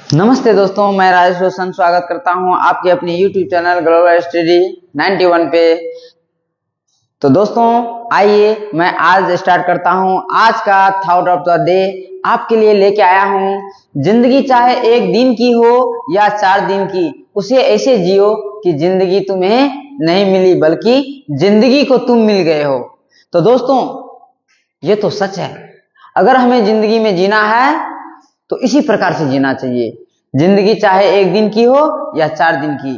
नमस्ते दोस्तों, मैं राजेश रोशन स्वागत करता हूं आपके अपने YouTube चैनल ग्लोबल स्टडी 91 पे। तो दोस्तों आइए मैं आज स्टार्ट करता हूं आज का थॉट ऑफ द डे। आपके लिए लेके आया हूं, जिंदगी चाहे एक दिन की हो या 4 दिन की, उसे ऐसे जियो कि जिंदगी तुम्हें नहीं मिली बल्कि जिंदगी को तुम मिल गए हो। तो दोस्तों ये तो सच है, अगर हमें जिंदगी में जीना है तो इसी प्रकार से जीना चाहिए। जिंदगी चाहे एक दिन की हो या 4 दिन की,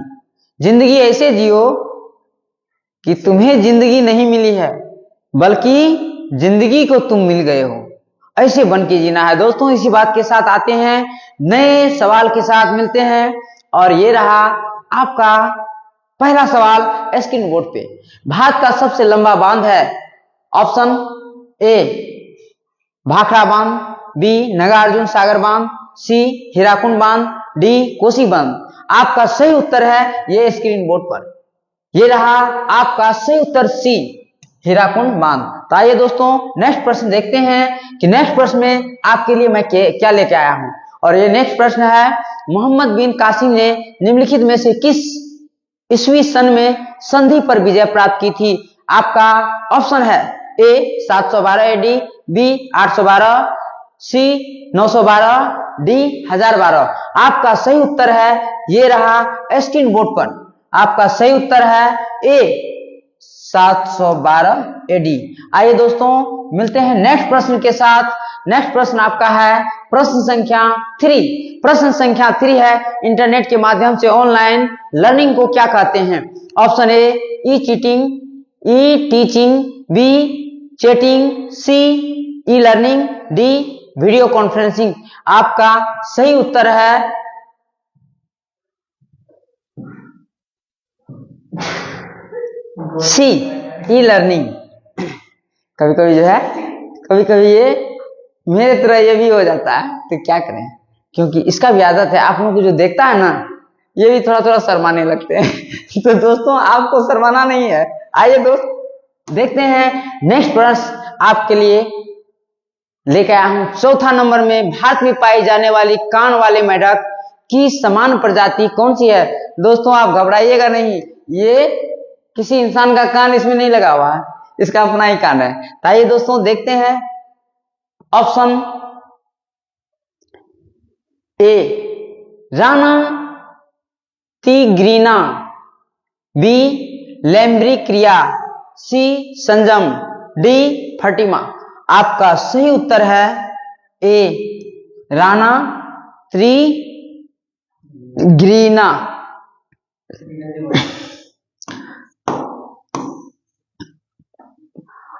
जिंदगी ऐसे जियो कि तुम्हें जिंदगी नहीं मिली है बल्कि जिंदगी को तुम मिल गए हो। ऐसे बन के जीना है दोस्तों। इसी बात के साथ आते हैं नए सवाल के साथ, मिलते हैं। और ये रहा आपका पहला सवाल स्क्रीन बोर्ड पे। भारत का सबसे लंबा बांध है। ऑप्शन ए भाखड़ा बांध, बी नागार्जुन सागर बांध, सी हीराकुंड बांध, डी कोसी बांध। आपका सही उत्तर है ये स्क्रीन बोर्ड पर, ये रहा आपका सही उत्तर सी हीराकुंड बांध। तो आइए दोस्तों नेक्स्ट प्रश्न देखते हैं कि नेक्स्ट प्रश्न में आपके लिए मैं क्या लेके आया हूं। और ये नेक्स्ट प्रश्न है, मोहम्मद बिन कासिम ने निम्नलिखित में से किस ईस्वी सन में संधि पर विजय प्राप्त की थी। आपका ऑप्शन है ए 712 एडी, बी 812, सी 912, डी 1012। आपका सही उत्तर है ये रहा स्क्रीन बोर्ड पर, आपका सही उत्तर है ए 712 एडी। आइए दोस्तों मिलते हैं नेक्स्ट प्रश्न के साथ। नेक्स्ट प्रश्न आपका है प्रश्न संख्या 3। प्रश्न संख्या 3 है, इंटरनेट के माध्यम से ऑनलाइन लर्निंग को क्या कहते हैं। Option A e cheating, e teaching, B chatting, C e learning, D video conferencing. आपका सही उत्तर है सी ई लर्निंग। कभी कभी जो है, कभी कभी ये मेरे तरह ये भी हो जाता है, तो क्या करें, क्योंकि इसका भी आदत है। आप लोगों को जो देखता है ना, ये भी थोड़ा थोड़ा शर्माने लगते हैं। तो दोस्तों आपको शर्माना नहीं है। आइए दोस्त देखते हैं नेक्स्ट प्रश्न आपके लिए लेकर आया हूं। चौथा नंबर में, भारत में पाई जाने वाली कान वाले मेढक की समान प्रजाति कौन सी है। दोस्तों आप घबराइएगा नहीं, ये किसी इंसान का कान इसमें नहीं लगा हुआ है, इसका अपना ही कान है। तो आइए दोस्तों देखते हैं। ऑप्शन ए राना तिग्रीना, बी लैम्ब्रिक्रिया, सी संजम, डी फटिमा। आपका सही उत्तर है ए राना त्रिग्रीना।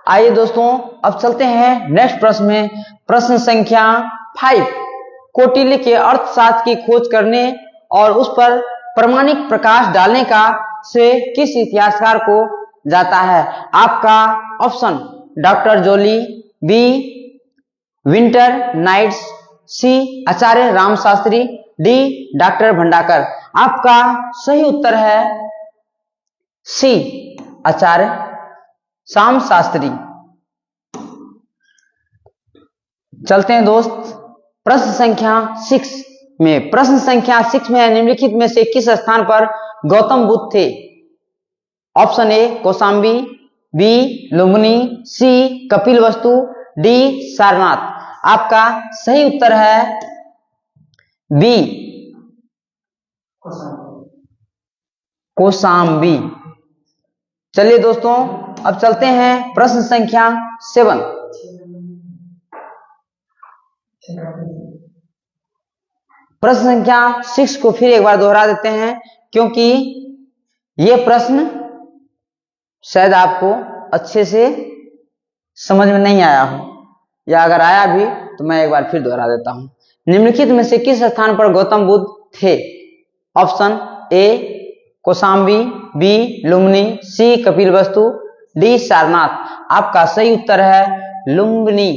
आइए दोस्तों अब चलते हैं नेक्स्ट प्रश्न में। प्रश्न संख्या 5, कौटिल्य के अर्थशास्त्र की खोज करने और उस पर प्रामाणिक प्रकाश डालने का श्रेय किस इतिहासकार को जाता है। आपका ऑप्शन डॉक्टर जोली, बी विंटर नाइट्स, सी आचार्य राम शास्त्री, डी डॉक्टर भंडाकर। आपका सही उत्तर है सी आचार्य श्याम शास्त्री। चलते हैं दोस्त प्रश्न संख्या 6 में। प्रश्न संख्या 6 में है, निम्नलिखित में से किस स्थान पर गौतम बुद्ध थे। Option A Kaushambi, B Lumbini, C Kapilavastu, D Sarnath. आपका सही उत्तर है बी कौशाम्बी। चलिए दोस्तों अब चलते हैं प्रश्न संख्या 7। प्रश्न संख्या 6 को फिर एक बार दोहरा देते हैं, क्योंकि यह प्रश्न शायद आपको अच्छे से समझ में नहीं आया हो, या अगर आया भी तो मैं एक बार फिर दोहरा देता हूं। निम्नलिखित में से किस स्थान पर गौतम बुद्ध थे। Option A Kaushambi, B Lumbini, C Kapilavastu, D Sarnath. आपका सही उत्तर है लुम्बिनी,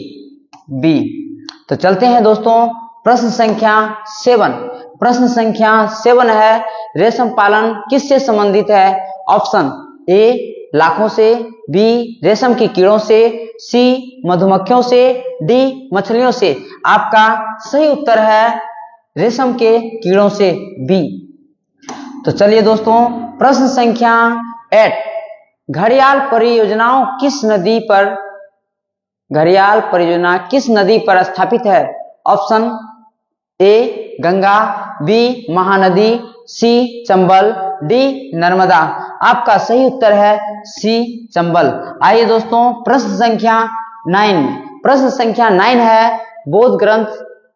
बी। तो चलते हैं दोस्तों प्रश्न संख्या 7। प्रश्न संख्या 7 है, रेशम पालन किससे संबंधित है। ऑप्शन ए लाखों से, बी रेशम की कीड़ों से, सी मधुमक्खियों से, डी मछलियों से। आपका सही उत्तर है रेशम के कीड़ों से, बी। तो चलिए दोस्तों, प्रश्न संख्या 8, घड़ियाल परियोजनाओं किस नदी पर, घड़ियाल परियोजना किस नदी पर स्थापित है? Option A Ganga, B Mahanadi, C Chambal, D Narmada. आपका सही उत्तर है सी चंबल। आइए दोस्तों प्रश्न संख्या 9, प्रश्न संख्या 9 है, बौद्ध ग्रंथ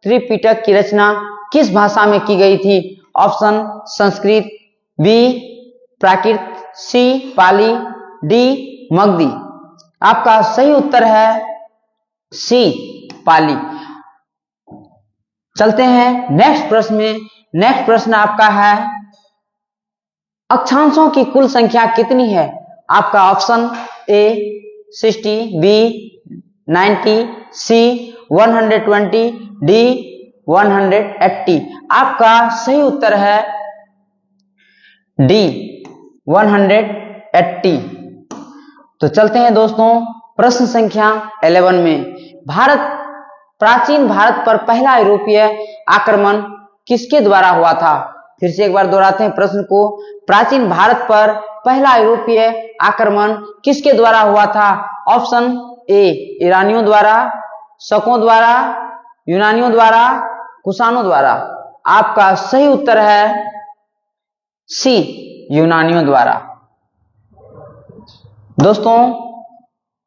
त्रिपिटक की रचना किस भाषा में की गई थी? ऑप्शन संस्कृत, बी प्राकृत, सी पाली, डी मगधी। आपका सही उत्तर है सी पाली। चलते हैं नेक्स्ट प्रश्न में। नेक्स्ट प्रश्न आपका है, अक्षांशों की कुल संख्या कितनी है? आपका option A 60, B 90, C 120, D 180। आपका सही उत्तर है डी 180। तो चलते हैं दोस्तों प्रश्न संख्या 11 में। प्राचीन भारत पर पहला यूरोपीय आक्रमण किसके द्वारा हुआ था? फिर से एक बार दोहराते हैं प्रश्न को। प्राचीन भारत पर पहला यूरोपीय आक्रमण किसके द्वारा हुआ था? ऑप्शन ए ईरानियों द्वारा, शकों द्वारा, यूनानियों द्वारा, कुषाणों द्वारा। आपका सही उत्तर है सी यूनानियों द्वारा। दोस्तों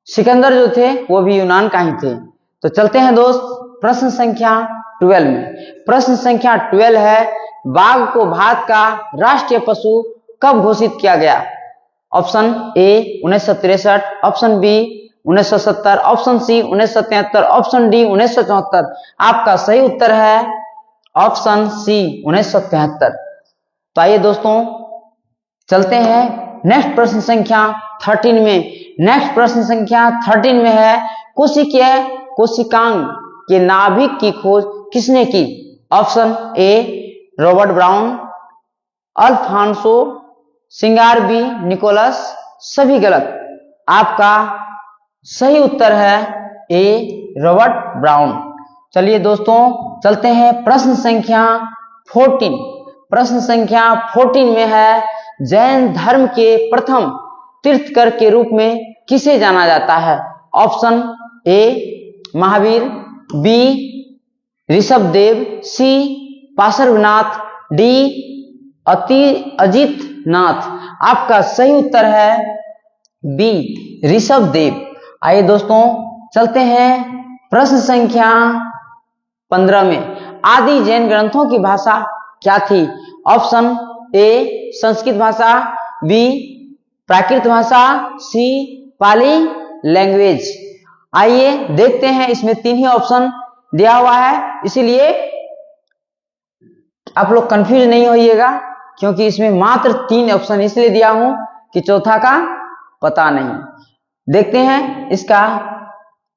सिकंदर जो थे वो भी यूनान का ही थे। तो चलते हैं दोस्त प्रश्न संख्या 12 में। प्रश्न संख्या 12 है, बाघ को भारत का राष्ट्रीय पशु कब घोषित किया गया? Option A 1963, option B 1970, option C 1973, option D 1974। आपका सही उत्तर है ऑप्शन सी 1973। तो आइए दोस्तों चलते हैं नेक्स्ट प्रश्न संख्या 13 में। नेक्स्ट प्रश्न संख्या 13 में है, कोशिकांग के नाभिक की खोज किसने की? ऑप्शन ए रॉबर्ट ब्राउन, अल्फांसो सिंगारबी निकोलस। सभी गलत। आपका सही उत्तर है ए रॉबर्ट ब्राउन। चलिए दोस्तों चलते हैं प्रश्न संख्या 14। प्रश्न संख्या 14 में है, जैन धर्म के प्रथम तीर्थकर के रूप में किसे जाना जाता है? Option A Mahavir, B Rishabhdev, C Parshvanath, D Ajitnath. आपका सही उत्तर है बी ऋषभदेव। आइए दोस्तों चलते हैं प्रश्न संख्या 15 में। आदि जैन ग्रंथों की भाषा क्या थी? ऑप्शन ए संस्कृत भाषा, बी प्राकृत भाषा, सी पाली लैंग्वेज। आइए देखते हैं, इसमें 3 ही ऑप्शन दिया हुआ है, इसीलिए आप लोग कंफ्यूज नहीं होइएगा, क्योंकि इसमें मात्र 3 ऑप्शन इसलिए दिया हूं कि चौथा का पता नहीं। देखते हैं इसका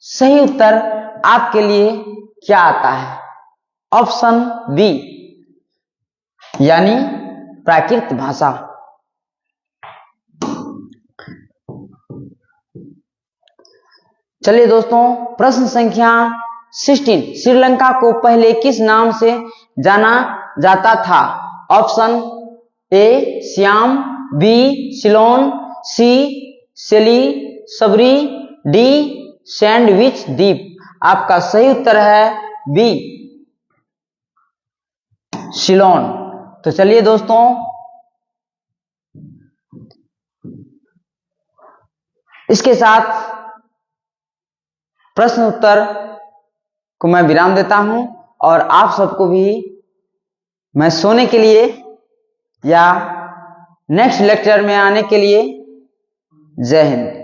सही उत्तर आपके लिए क्या आता है। ऑप्शन बी यानी प्राकृत भाषा। चलिए दोस्तों प्रश्न संख्या 16, श्रीलंका को पहले किस नाम से जाना जाता था? Option A Siam, B Ceylon, C सेली सबरी, डी सैंडविच द्वीप। आपका सही उत्तर है बी सिलोन। तो चलिए दोस्तों इसके साथ प्रश्न उत्तर को मैं विराम देता हूं, और आप सबको भी मैं सोने के लिए या नेक्स्ट लेक्चर में आने के लिए जय हिंद।